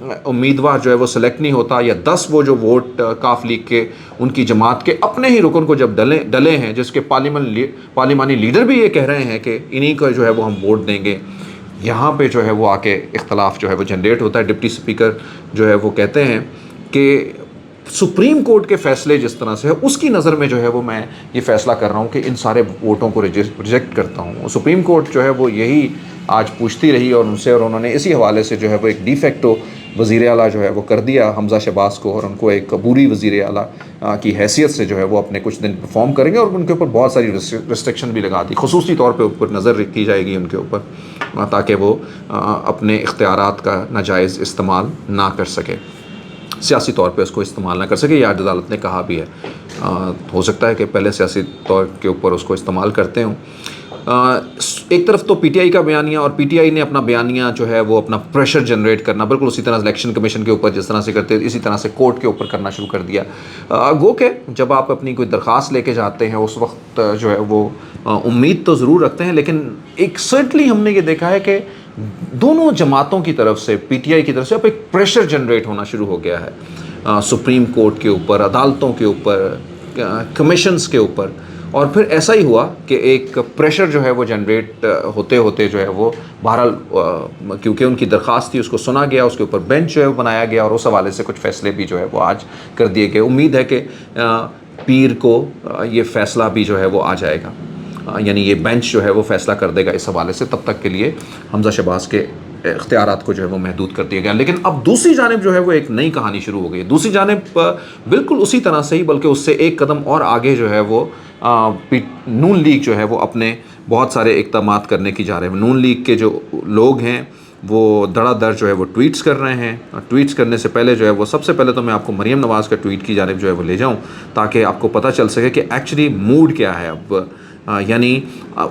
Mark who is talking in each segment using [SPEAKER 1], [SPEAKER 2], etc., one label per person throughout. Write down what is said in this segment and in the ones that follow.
[SPEAKER 1] امیدوار جو ہے وہ سلیکٹ نہیں ہوتا، یا 10 وہ جو ووٹ کاف لیگ کے ان کی جماعت کے اپنے ہی رکن کو جب ڈلے ہیں، جس کے پارلیمانی لیڈر بھی یہ کہہ رہے ہیں کہ انہی کو جو ہے وہ ہم ووٹ دیں گے، یہاں پہ جو ہے وہ آ کے اختلاف جو ہے وہ جنریٹ ہوتا ہے۔ ڈپٹی اسپیکر جو ہے وہ کہتے ہیں کہ سپریم کورٹ کے فیصلے جس طرح سے ہے، اس کی نظر میں جو ہے وہ میں یہ فیصلہ کر رہا ہوں کہ ان سارے ووٹوں کو ریجیکٹ کرتا ہوں۔ سپریم کورٹ جو ہے وہ یہی آج پوچھتی رہی اور ان سے، اور انہوں نے اسی حوالے سے جو ہے وہ ایک ڈی فیکٹو وزیر اعلیٰ جو ہے وہ کر دیا حمزہ شہباز کو، اور ان کو ایک عبوری وزیر اعلیٰ کی حیثیت سے جو ہے وہ اپنے کچھ دن پرفارم کریں گے، اور ان کے اوپر بہت ساری ریسٹرکشن بھی لگا دی، خصوصی طور پہ اوپر نظر رکھی جائے گی ان کے اوپر، تاکہ وہ اپنے اختیارات کا ناجائز استعمال نہ کر سکے، سیاسی طور پہ اس کو استعمال نہ کر سکے۔ یہ عدالت نے کہا بھی ہے، ہو سکتا ہے کہ پہلے سیاسی طور کے اوپر اس کو استعمال کرتے ہوں۔ ایک طرف تو پی ٹی آئی کا بیانیہ، اور پی ٹی آئی نے اپنا بیانیہ جو ہے وہ اپنا پریشر جنریٹ کرنا بالکل اسی طرح الیکشن کمیشن کے اوپر جس طرح سے کرتے اسی طرح سے کورٹ کے اوپر کرنا شروع کر دیا۔ گو کہ جب آپ اپنی کوئی درخواست لے کے جاتے ہیں اس وقت جو ہے وہ امید تو ضرور رکھتے ہیں، لیکن ایک سرٹنلی ہم نے یہ دیکھا ہے کہ دونوں جماعتوں کی طرف سے، پی ٹی آئی کی طرف سے اب ایک پریشر جنریٹ ہونا شروع ہو گیا ہے سپریم کورٹ کے اوپر، عدالتوں کے اوپر، کمیشنز کے اوپر، اور پھر ایسا ہی ہوا کہ ایک پریشر جو ہے وہ جنریٹ ہوتے ہوتے جو ہے وہ بہرحال کیونکہ ان کی درخواست تھی اس کو سنا گیا، اس کے اوپر بینچ جو ہے وہ بنایا گیا، اور اس حوالے سے کچھ فیصلے بھی جو ہے وہ آج کر دیے گئے۔ امید ہے کہ پیر کو یہ فیصلہ بھی جو ہے وہ آ جائے گا، یعنی یہ بینچ جو ہے وہ فیصلہ کر دے گا اس حوالے سے، تب تک کے لیے حمزہ شہباز کے اختیارات کو جو ہے وہ محدود کر دیا گیا۔ لیکن اب دوسری جانب جو ہے وہ ایک نئی کہانی شروع ہو گئی ہے، دوسری جانب بالکل اسی طرح سے ہی بلکہ اس سے ایک قدم اور آگے جو ہے وہ نون لیگ جو ہے وہ اپنے بہت سارے اقدامات کرنے کی جا رہے ہیں۔ نون لیگ کے جو لوگ ہیں وہ دڑا دڑ جو ہے وہ ٹویٹس کر رہے ہیں، ٹویٹس کرنے سے پہلے جو ہے وہ سب سے پہلے تو میں آپ کو مریم نواز کا ٹویٹ کی جانب جو ہے وہ لے جاؤں، تاکہ آپ کو پتہ چل سکے کہ ایکچولی موڈ کیا ہے اب، یعنی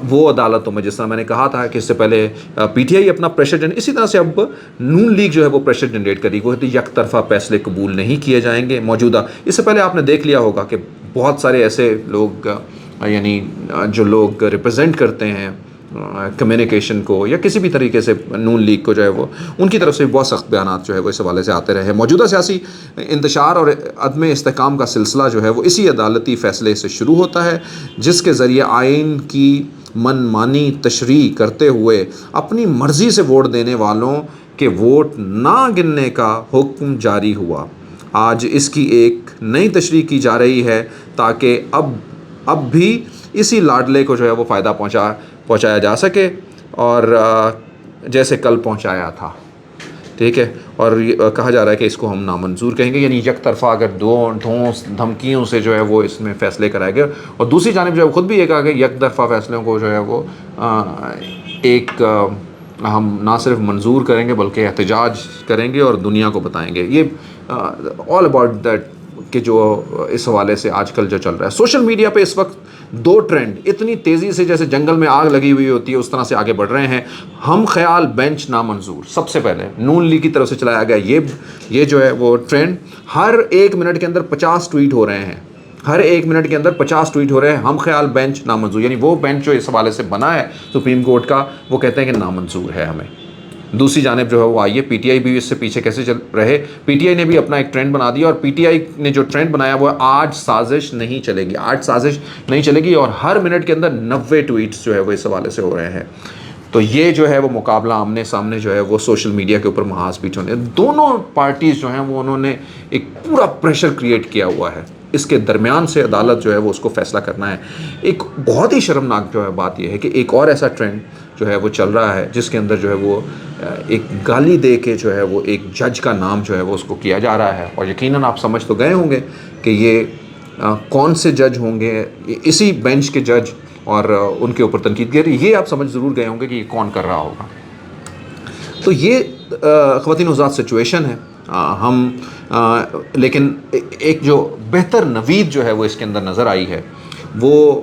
[SPEAKER 1] وہ عدالتوں میں جس طرح میں نے کہا تھا کہ اس سے پہلے پی ٹی آئی اپنا پریشر اسی طرح سے اب نون لیگ جو ہے وہ پریشر جنریٹ کری، وہ یک طرفہ فیصلے قبول نہیں کیے جائیں گے موجودہ۔ اس سے پہلے آپ نے دیکھ لیا ہوگا کہ بہت سارے ایسے لوگ، یعنی جو لوگ ریپرزینٹ کرتے ہیں کمیونیکیشن کو یا کسی بھی طریقے سے نون لیگ کو جو ہے وہ، ان کی طرف سے بہت سخت بیانات جو ہے وہ اس حوالے سے آتے رہے۔ موجودہ سیاسی انتشار اور عدم استحکام کا سلسلہ جو ہے وہ اسی عدالتی فیصلے سے شروع ہوتا ہے، جس کے ذریعے آئین کی من مانی تشریح کرتے ہوئے اپنی مرضی سے ووٹ دینے والوں کے ووٹ نہ گننے کا حکم جاری ہوا۔ آج اس کی ایک نئی تشریح کی جا رہی ہے تاکہ اب بھی اسی لاڈلے کو جو ہے وہ فائدہ پہنچایا جا سکے، اور جیسے کل پہنچایا تھا، ٹھیک ہے۔ اور کہا جا رہا ہے کہ اس کو ہم نامنظور کہیں گے، یعنی یک طرفہ اگر دھمکیوں سے جو ہے وہ اس میں فیصلے کرائے گئے، اور دوسری جانب جو ہے خود بھی یہ کہا کہ یک طرفہ فیصلوں کو جو ہے وہ ایک ہم نہ صرف منظور کریں گے بلکہ احتجاج کریں گے اور دنیا کو بتائیں گے۔ یہ آل اباؤٹ دیٹ کہ جو اس حوالے سے آج کل جو چل رہا ہے سوشل میڈیا پہ اس وقت، دو ٹرینڈ اتنی تیزی سے جیسے جنگل میں آگ لگی ہوئی ہوتی ہے اس طرح سے آگے بڑھ رہے ہیں۔ ہم خیال بینچ نامنظور سب سے پہلے نون لیگ کی طرف سے چلایا گیا یہ جو ہے وہ ٹرینڈ، ہر 1 منٹ کے اندر 50 ٹویٹ ہو رہے ہیں، ہر 1 منٹ کے اندر 50 ٹویٹ ہو رہے ہیں، ہم خیال بینچ نامنظور، یعنی وہ بینچ جو اس حوالے سے بنا ہے سپریم کورٹ کا، وہ کہتے ہیں کہ نامنظور ہے ہمیں۔ دوسری جانب جو ہے وہ آئیے پی ٹی آئی بھی اس سے پیچھے کیسے چل رہے، پی ٹی آئی نے بھی اپنا ایک ٹرینڈ بنا دیا، اور پی ٹی آئی نے جو ٹرینڈ بنایا وہ آج سازش نہیں چلے گی، آج سازش نہیں چلے گی، اور ہر منٹ کے اندر 90 ٹویٹس جو ہے وہ اس حوالے سے ہو رہے ہیں۔ تو یہ جو ہے وہ مقابلہ آمنے سامنے جو ہے وہ سوشل میڈیا کے اوپر محاذ پیٹ ہونے، دونوں پارٹیز جو ہیں وہ انہوں نے ایک پورا پریشر کریٹ کیا ہوا ہے، اس کے درمیان سے عدالت جو ہے وہ اس کو فیصلہ کرنا ہے۔ ایک بہت ہی شرمناک جو ہے بات یہ ہے کہ ایک اور ایسا ٹرینڈ جو ہے وہ چل رہا ہے جس کے اندر جو ہے وہ ایک گالی دے کے جو ہے وہ ایک جج کا نام جو ہے وہ اس کو کیا جا رہا ہے، اور یقیناً آپ سمجھ تو گئے ہوں گے کہ یہ کون سے جج ہوں گے، اسی بینچ کے جج، اور ان کے اوپر تنقید کی، یہ آپ سمجھ ضرور گئے ہوں گے کہ یہ کون کر رہا ہوگا۔ تو یہ خواتین حضرات سچویشن ہے، ہم لیکن ایک جو بہتر نوید جو ہے وہ اس کے اندر نظر آئی ہے وہ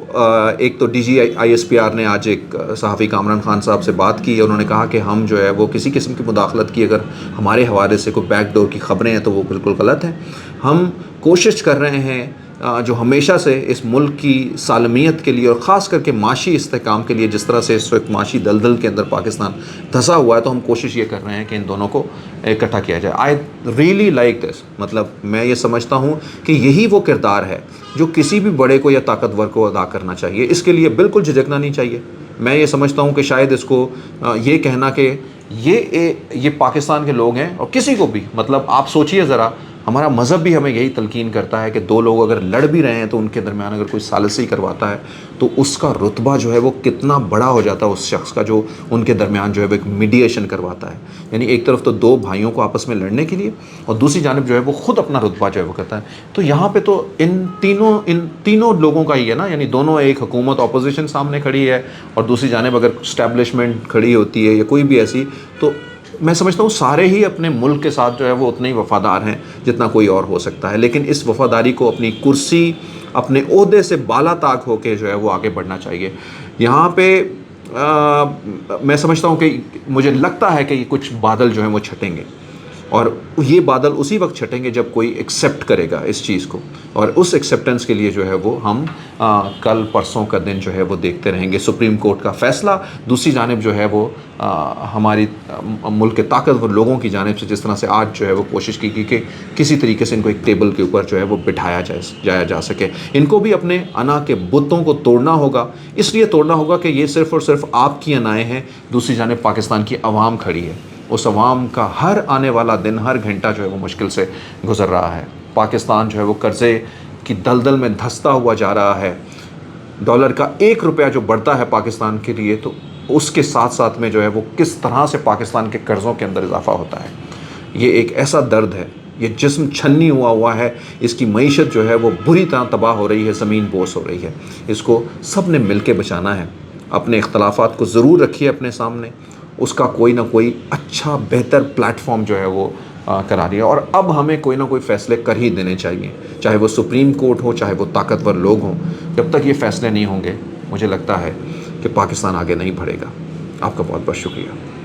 [SPEAKER 1] ایک تو D G I S P R نے آج ایک صحافی کامران خان صاحب سے بات کی، انہوں نے کہا کہ ہم جو ہے وہ کسی قسم کی مداخلت کی اگر ہمارے حوالے سے کوئی بیک ڈور کی خبریں ہیں تو وہ بالکل غلط ہیں، ہم کوشش کر رہے ہیں جو ہمیشہ سے اس ملک کی سالمیت کے لیے اور خاص کر کے معاشی استحکام کے لیے جس طرح سے اس وقت معاشی دلدل کے اندر پاکستان دھسا ہوا ہے، تو ہم کوشش یہ کر رہے ہیں کہ ان دونوں کو اکٹھا کیا جائے. I really like this. مطلب میں یہ سمجھتا ہوں کہ یہی وہ کردار ہے جو کسی بھی بڑے کو یا طاقتور کو ادا کرنا چاہیے. اس کے لیے بالکل جھجکنا نہیں چاہیے. میں یہ سمجھتا ہوں کہ شاید اس کو یہ کہنا کہ یہ پاکستان کے لوگ ہیں، اور کسی کو بھی، مطلب آپ سوچئے ذرا، ہمارا مذہب بھی ہمیں یہی تلقین کرتا ہے کہ دو لوگ اگر لڑ بھی رہے ہیں تو ان کے درمیان اگر کوئی ثالثی کرواتا ہے تو اس کا رتبہ جو ہے وہ کتنا بڑا ہو جاتا ہے اس شخص کا جو ان کے درمیان جو ہے وہ ایک میڈیشن کرواتا ہے. یعنی ایک طرف تو دو بھائیوں کو آپس میں لڑنے کے لیے، اور دوسری جانب جو ہے وہ خود اپنا رتبہ جو ہے وہ کرتا ہے. تو یہاں پہ تو ان تینوں لوگوں کا ہی ہے نا. یعنی دونوں، ایک حکومت اپوزیشن سامنے کھڑی ہے اور دوسری جانب اگر اسٹیبلشمنٹ کھڑی ہوتی ہے یا کوئی بھی ایسی، تو میں سمجھتا ہوں سارے ہی اپنے ملک کے ساتھ جو ہے وہ اتنے ہی وفادار ہیں جتنا کوئی اور ہو سکتا ہے. لیکن اس وفاداری کو اپنی کرسی، اپنے عہدے سے بالا تاک ہو کے جو ہے وہ آگے بڑھنا چاہیے. یہاں پہ میں سمجھتا ہوں کہ مجھے لگتا ہے کہ یہ کچھ بادل جو ہیں وہ چھٹیں گے، اور یہ بادل اسی وقت چھٹیں گے جب کوئی ایکسیپٹ کرے گا اس چیز کو. اور اس ایکسیپٹنس کے لیے جو ہے وہ ہم کل پرسوں کا دن جو ہے وہ دیکھتے رہیں گے. سپریم کورٹ کا فیصلہ، دوسری جانب جو ہے وہ ہماری ملک کے طاقتور لوگوں کی جانب سے جس طرح سے آج جو ہے وہ کوشش کی کہ کسی طریقے سے ان کو ایک ٹیبل کے اوپر جو ہے وہ بٹھایا جایا جا سکے. ان کو بھی اپنے انا کے بتوں کو توڑنا ہوگا. اس لیے توڑنا ہوگا کہ یہ صرف اور صرف آپ کی انائیں ہیں، دوسری جانب پاکستان کی عوام کھڑی ہے. اس عوام کا ہر آنے والا دن، ہر گھنٹہ جو ہے وہ مشکل سے گزر رہا ہے. پاکستان جو ہے وہ قرضے کی دلدل میں دھستا ہوا جا رہا ہے. ڈالر کا 1 روپیہ جو بڑھتا ہے پاکستان کے لیے، تو اس کے ساتھ ساتھ میں جو ہے وہ کس طرح سے پاکستان کے قرضوں کے اندر اضافہ ہوتا ہے. یہ ایک ایسا درد ہے، یہ جسم چھنی ہوا ہے. اس کی معیشت جو ہے وہ بری طرح تباہ ہو رہی ہے، زمین بوس ہو رہی ہے. اس کو سب نے مل کے بچانا ہے. اپنے اختلافات کو ضرور رکھیے اپنے سامنے، اس کا کوئی نہ کوئی اچھا بہتر پلیٹ فارم جو ہے وہ کرا رہی ہے. اور اب ہمیں کوئی نہ کوئی فیصلے کر ہی دینے چاہیے، چاہے وہ سپریم کورٹ ہو، چاہے وہ طاقتور لوگ ہوں. جب تک یہ فیصلے نہیں ہوں گے، مجھے لگتا ہے کہ پاکستان آگے نہیں بڑھے گا. آپ کا بہت بہت شکریہ.